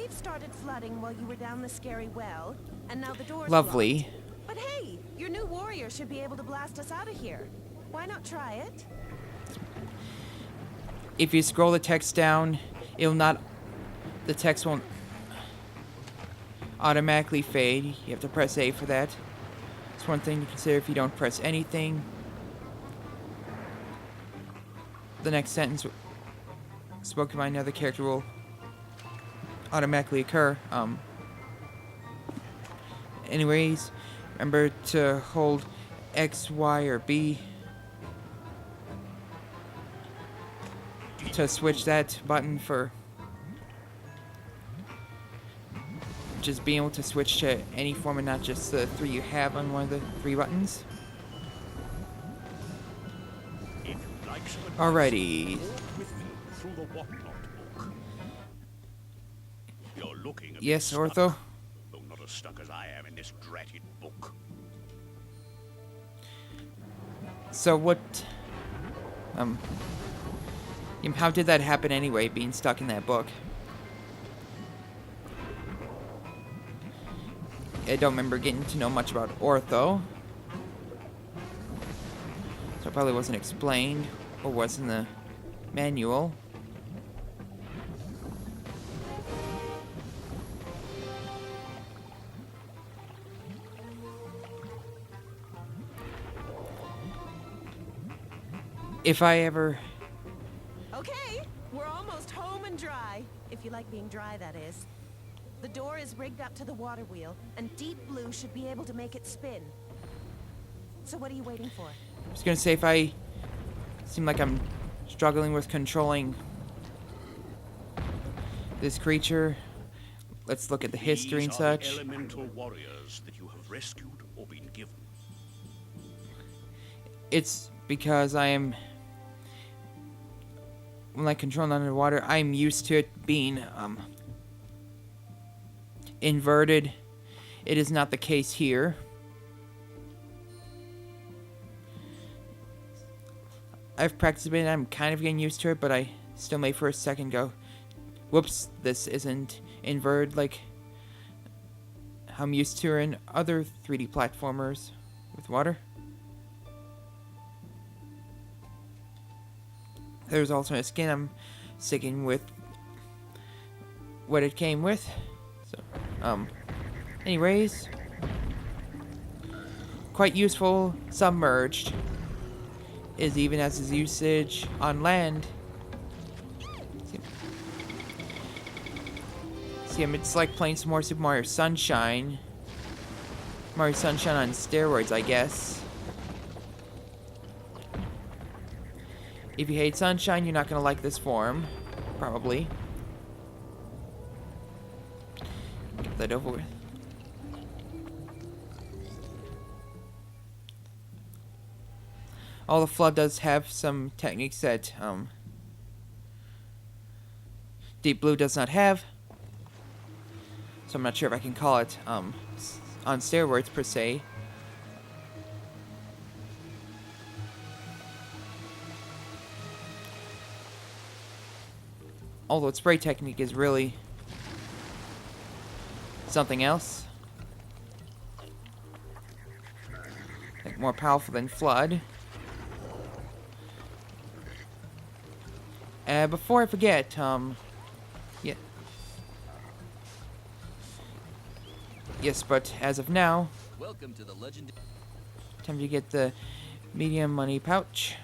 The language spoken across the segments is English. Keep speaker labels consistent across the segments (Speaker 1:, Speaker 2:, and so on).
Speaker 1: cave started flooding while you were down the scary well, and now the door's
Speaker 2: Lovely.
Speaker 1: blocked. But hey, your new warrior should be able to blast us out of here. Why not try it?
Speaker 2: If you scroll the text down, the text won't automatically fade. You have to press A for that. It's one thing to consider if you don't press anything. The next sentence spoken by another character will automatically occur. Anyways, remember to hold X, Y, or B to switch that button for just being able to switch to any form and not just the three you have on one of the three buttons. Alrighty. Yes, Ortho?
Speaker 3: Though not as stuck as I am in this dratted book.
Speaker 2: So what, how did that happen anyway, being stuck in that book? I don't remember getting to know much about Ortho. So it probably wasn't explained, or was in the manual. If I ever...
Speaker 1: Okay, we're almost home and dry. If you like being dry, that is. The door is rigged up to the water wheel, and Deep Blue should be able to make it spin. So what are you waiting for?
Speaker 2: I was gonna say, if I seem like I'm struggling with controlling this creature, let's look at the history and such.
Speaker 3: These are the elemental warriors that you have rescued or been given.
Speaker 2: It's because I am, when I control underwater, I'm used to it being inverted. It is not the case here. I've practiced a bit and I'm kind of getting used to it, but I still may for a second go, whoops, this isn't inverted like how I'm used to in other 3D platformers with water. There's also a skin. I'm sticking with what it came with. So, anyways, quite useful submerged, is even as his usage on land. See, it's like playing some more Super Mario Sunshine. Mario Sunshine on steroids, I guess. If you hate Sunshine, you're not going to like this form. Probably. Get that over with. All the Flood does have some techniques that Deep Blue does not have. So I'm not sure if I can call it on steroids per se. Although its spray technique is really something else. Like more powerful than Flood. Before I forget, yeah. Yes, but as of now,
Speaker 4: welcome to the legend.
Speaker 2: Time to get the medium money pouch.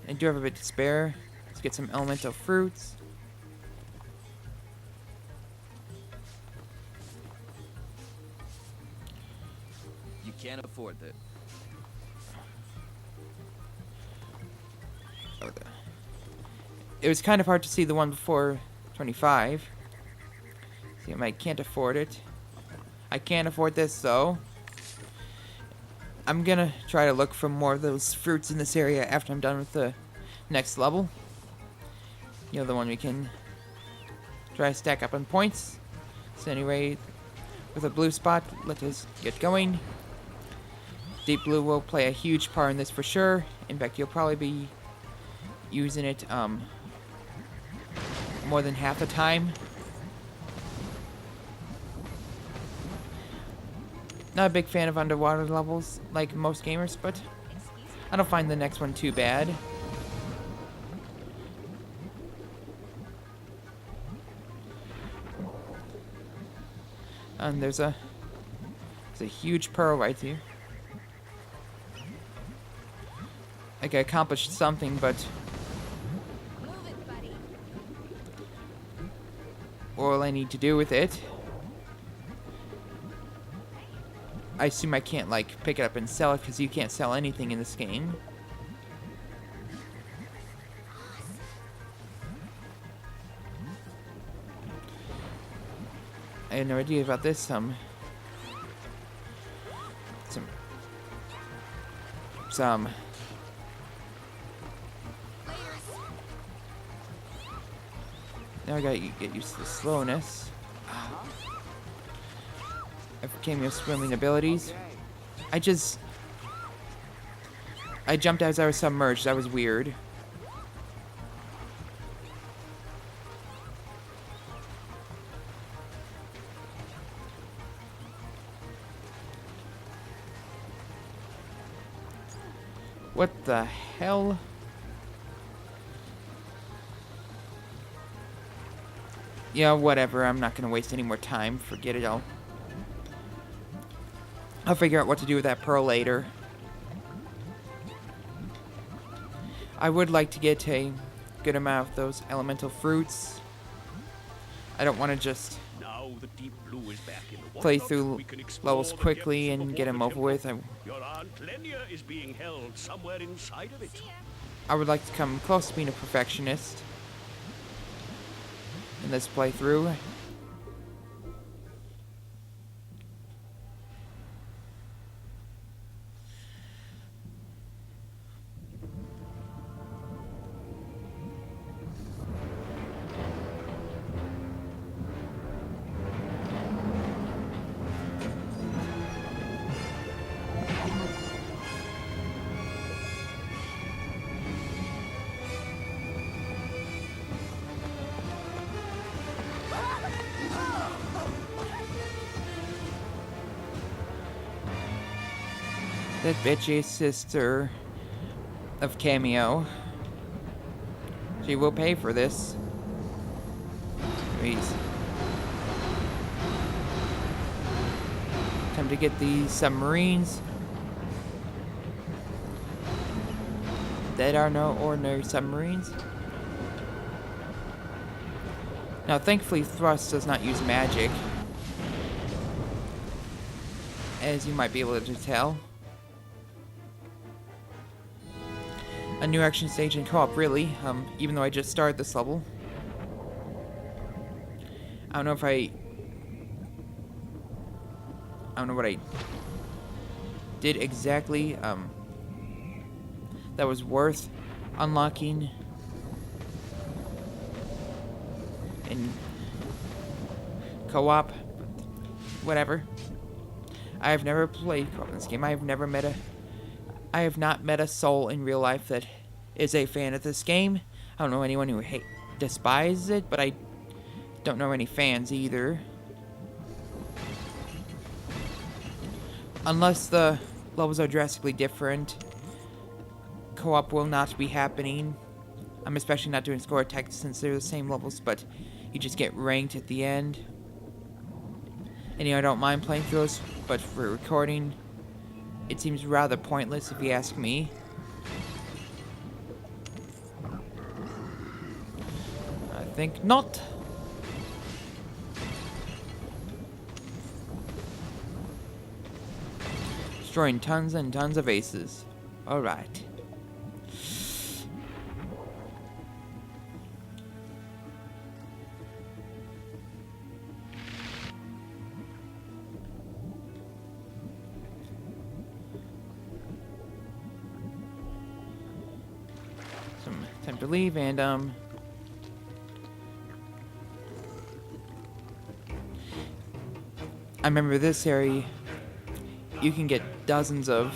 Speaker 2: I do have a bit to spare. Let's get some elemental fruits.
Speaker 4: You can't afford that.
Speaker 2: Oh, it was kind of hard to see the one before 25. See, I can't afford it. I can't afford this though. I'm gonna try to look for more of those fruits in this area after I'm done with the next level. You know, the one we can try to stack up on points. So anyway, with a blue spot, let us get going. Deep Blue will play a huge part in this for sure. In fact, you'll probably be using it more than half the time. Not a big fan of underwater levels, like most gamers, but I don't find the next one too bad. And there's a huge pearl right here. Like I accomplished something, but all I need to do with it, I assume I can't like pick it up and sell it because you can't sell anything in this game. I had no idea about this. Some now I gotta get used to the slowness of Kameo's swimming abilities. I jumped as I was submerged. That was weird. What the hell? Yeah, whatever. I'm not gonna waste any more time. Forget it all. I'll figure out what to do with that pearl later. I would like to get a good amount of those elemental fruits. I don't want to just
Speaker 3: Now the deep blue is back in the water.
Speaker 2: play through
Speaker 3: We can explore
Speaker 2: levels
Speaker 3: the
Speaker 2: quickly
Speaker 3: depths of
Speaker 2: and
Speaker 3: the
Speaker 2: get them
Speaker 3: water
Speaker 2: over with.
Speaker 3: temple. Your Aunt Lenya is being held somewhere inside of it.
Speaker 2: I would like to come close to being a perfectionist in this playthrough. That bitchy sister of Kameo. She will pay for this. Please. Time to get these submarines. That are no ordinary submarines. Now, thankfully, Thrust does not use magic, as you might be able to tell. A new action stage in co-op, really, even though I just started this level. I don't know what I did exactly, that was worth unlocking in co-op, whatever. I have never played co-op in this game. I have not met a soul in real life that is a fan of this game. I don't know anyone who despises it, but I don't know any fans either. Unless the levels are drastically different, co-op will not be happening. I'm especially not doing score attack since they're the same levels, but you just get ranked at the end. And I don't mind playing through those, but for recording, it seems rather pointless if you ask me. I think not. Destroying tons and tons of aces. Alright. Time to leave, and I remember this area, you can get dozens of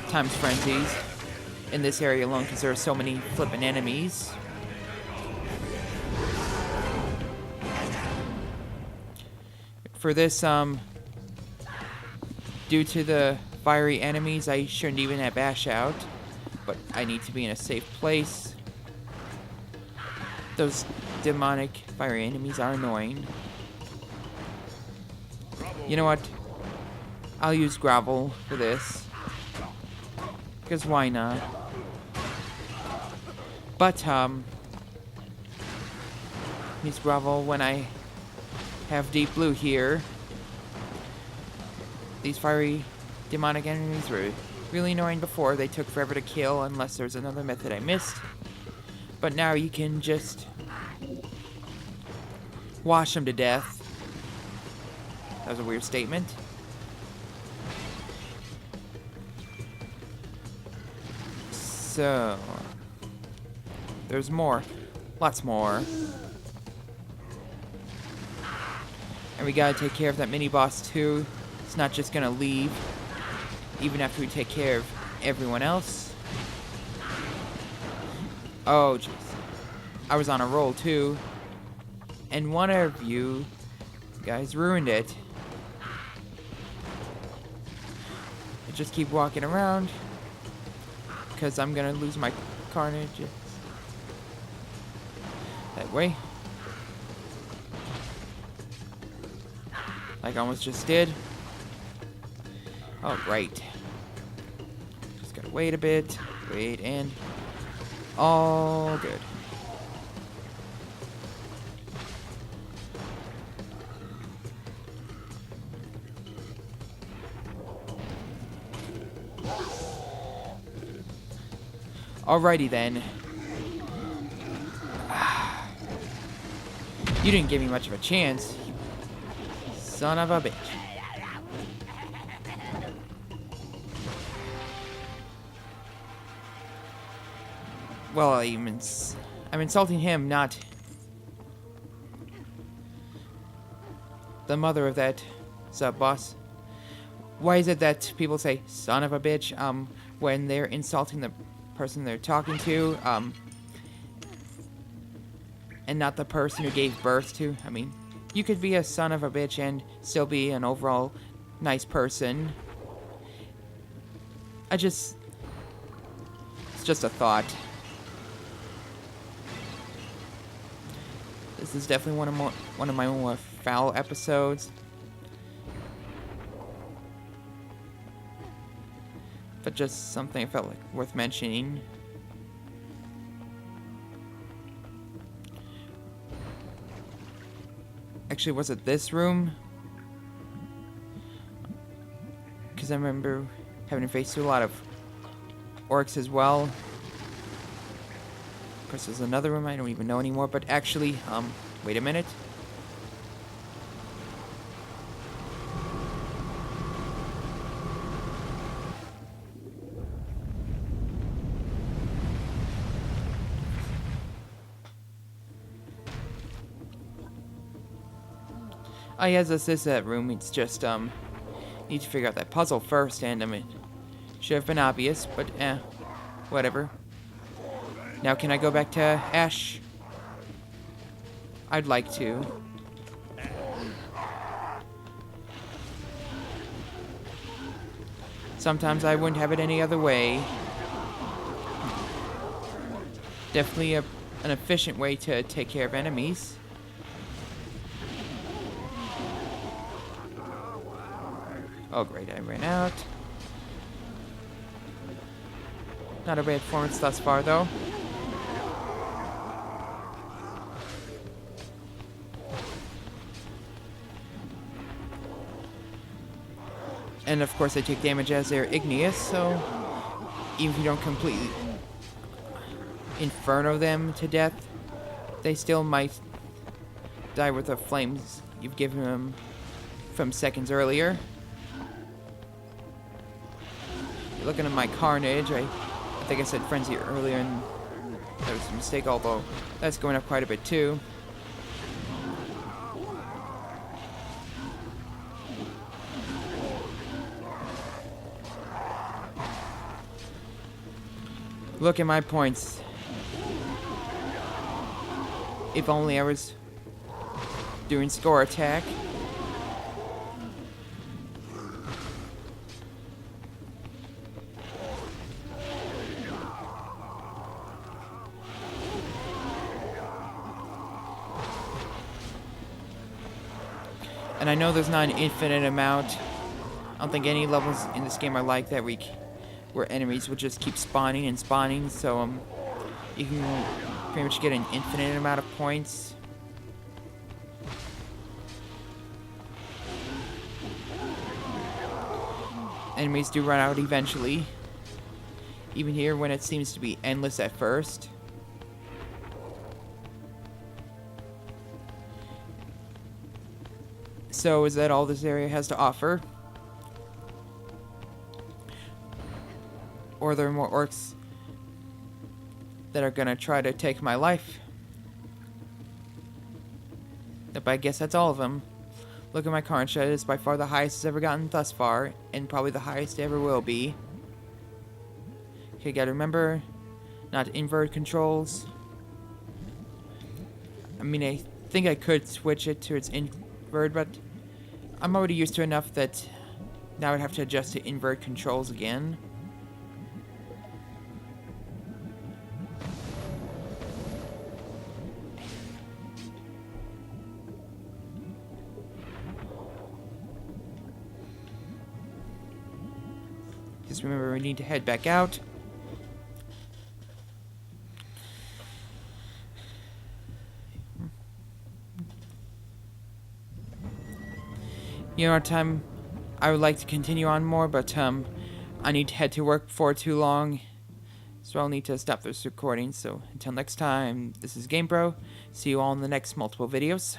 Speaker 2: times frenzies. in this area alone because there are so many flippin' enemies. For this, due to the fiery enemies, I shouldn't even have Ash out, but I need to be in a safe place. Those demonic fiery enemies are annoying. You know what? I'll use gravel for this. Because why not? But, use gravel when I have deep blue here. These fiery demonic enemies were really annoying before. They took forever to kill unless there's another method I missed. But now you can just wash them to death. That was a weird statement. So, there's more. Lots more. And we gotta take care of that mini-boss too. It's not just gonna leave, even after we take care of everyone else. Oh, jeez. I was on a roll too. And one of you guys ruined it. I just keep walking around. Because I'm gonna lose my carnage. That way. Like I almost just did. Oh, right. Just gotta wait a bit. Wait, and... all good. Alrighty then. You didn't give me much of a chance. Son of a bitch. Well, I'm insulting him, not the mother of that sub-boss. Why is it that people say son of a bitch when they're insulting the person they're talking to, and not the person who gave birth to? I mean, you could be a son of a bitch and still be an overall nice person. It's just a thought. This is definitely one of my more foul episodes. But just something I felt like worth mentioning. Actually, was it this room? Because I remember having to face a lot of orcs as well. Of course, there's another room I don't even know anymore. But actually, wait a minute. Oh yes, this is that room. It's just, need to figure out that puzzle first, and, should have been obvious, but, whatever. Now, can I go back to Ash? I'd like to. Sometimes I wouldn't have it any other way. Definitely an efficient way to take care of enemies. Oh great, I ran out. Not a bad performance thus far though. And of course they take damage as they're igneous, so even if you don't completely inferno them to death, they still might die with the flames you've given them from seconds earlier. Looking at my carnage, I think I said frenzy earlier and that was a mistake, although that's going up quite a bit too. Look at my points. If only I was doing score attack. And I know there's not an infinite amount. I don't think any levels in this game are like that where enemies will just keep spawning and spawning, so you can pretty much get an infinite amount of points. Enemies do run out eventually. Even here when it seems to be endless at first. So is that all this area has to offer? Or are there more orcs that are gonna try to take my life? But I guess that's all of them. Look at my current shed. It's by far the highest it's ever gotten thus far, and probably the highest it ever will be. Okay, gotta remember, not to invert controls. I mean, I think I could switch it to its invert, but I'm already used to enough that now I'd have to adjust to invert controls again. Just remember, we need to head back out. You know, time I would like to continue on more, but I need to head to work before too long, so I'll need to stop this recording. So until next time, this is GameBro. See you all in the next multiple videos.